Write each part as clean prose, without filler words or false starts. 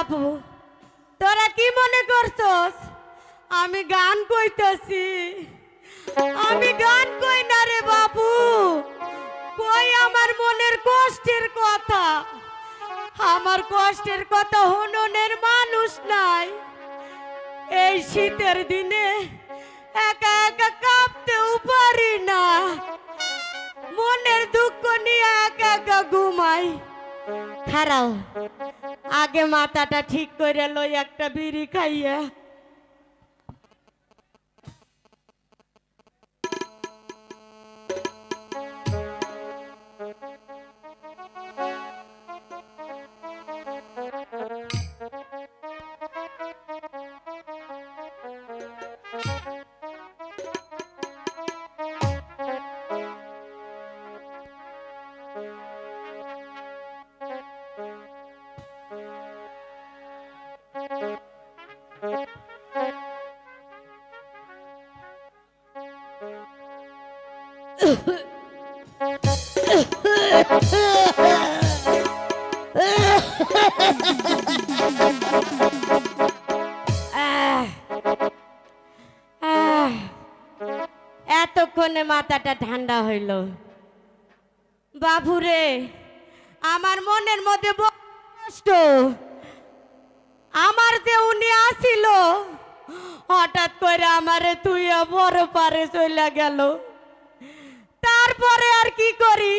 বাপু, তোরা কি মনে করছস আমি গান কইতাছি? আমি গান কই না রে বাপু, কই আমার মনের কষ্টের কথা। আমার কষ্টের কথা হননের মানুষ নাই। এই শীতের দিনে একা একা কাঁপতেও পারি না, মনের দুঃখ নিয়ে একা একা ঘুমাই। খারাও, আগে মাথাটা ঠিক করে লই, একটা বিড়ি খাইয়া। এতক্ষণে মাথাটা ঠান্ডা হইল। বাবুরে, আমার মনের মধ্যে কষ্ট। আমার যে উনি আসিল, হঠাৎ করে আমারে তুই বড় পারে চলে গেল। তারপরে আর কি করি,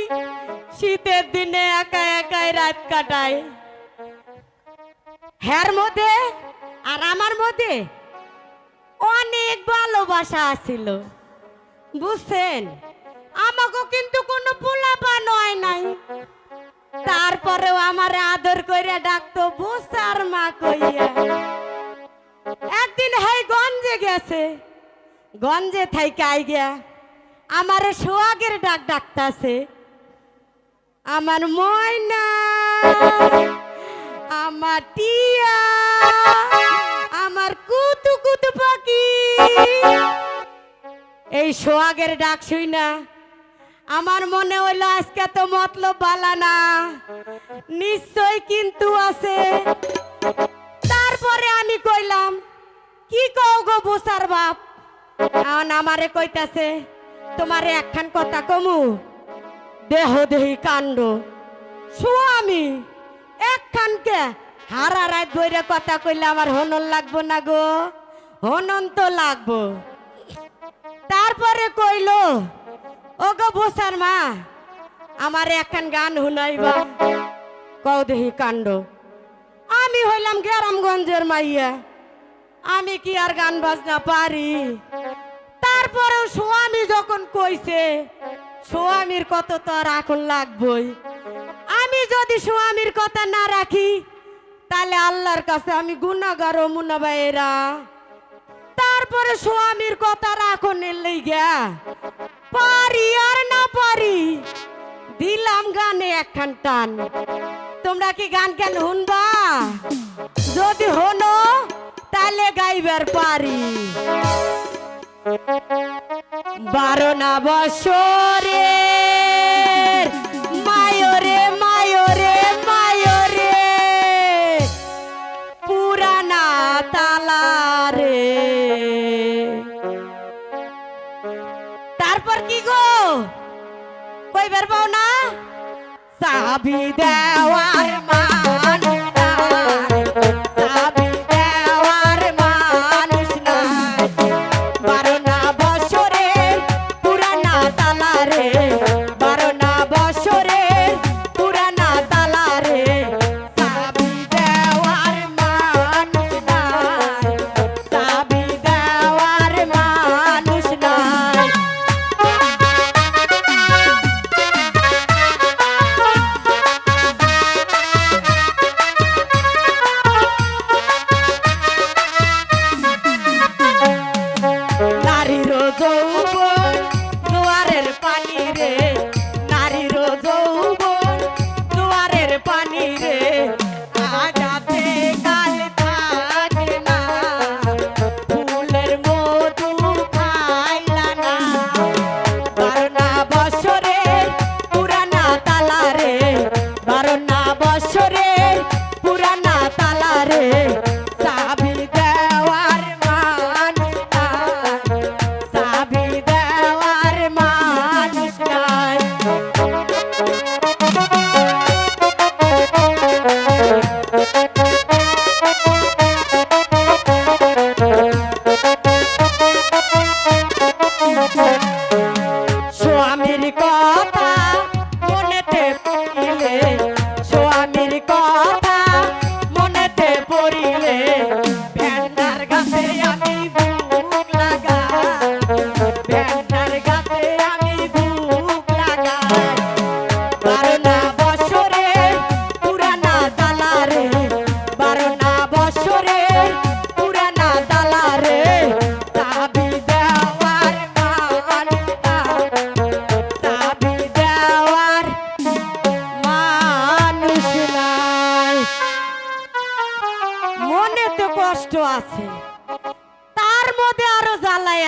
শীতের দিনে একা একাই রাত কাটাই। হের মধ্যে আর আমার মধ্যে অনেক ভালোবাসা আছিল, বুঝছেন? আমাকে কিন্তু কোনো পোলাপা নয় নাই। তারপরেও আমারে আদর করে ডাকতো বুসার মা কইয়া। একদিন হাই গঞ্জে গেছে, গঞ্জে থাইকে আই গিয়া আমারে সোহাগের ডাক ডাকতাছে। আমার ময়না, আমার টিয়া, আমার কুতু কুতু পাখি। এই সোহাগের ডাক শুই না আমার মনে হইলো আজকে তো মতলব বালা না, নিশ্চয় কিন্তু আছে। তারপরে আমি কইলাম, কি কও গো বুসার বাপ? এখন আমারে কইতাছে, তোমারে একখান কথা কমু? দেহ দেহি কাণ্ড। স্বামী একখানকে হারা রাত বইরে কথা কইলে আমার হনন লাগবো না গো? হনন তো লাগবো। তারপরে কইলো, ও গো বুসার মা, আমার একখান গান শুনাইবা। কও দেহি কাণ্ড। আমি হইলাম গ্রামগঞ্জের মাইয়া, আমি কি আর গান বাজনা পারি? তারপরেও স্বামী যখন কইছে, স্বামীর কথা তো আর এখন লাগবই। আমি যদি স্বামীর কথা না রাখি, তাহলে আল্লাহর কাছে আমি গুনাহগার ও মুনাবাইরা। তারপরে স্বামীর কথা রাখুন লইগা পারি আর না পারি, দিলাম গানে একখান টান। তোমরা কি গান কেন শুনবা? যদি হনো তাহলে গাইবার পারি। 12 বছরের মায়রে মায়রে মায়রে পুরানা তালা রে। তারপর কি গো কইবার পাও না? চাবি দেওয়ার মানুষ নাই, চাবি দেওয়ার মানুষ নাই। 12 বছরের পুরানা তালা রে, 12 বছরের পুরানা তালা রে। চাবি দেওয়ার মানুষ নাই, চাবি দেওয়ার মানুষ নাই। মনে তো কষ্ট আছে, তার মধ্যে আরো জ্বালায়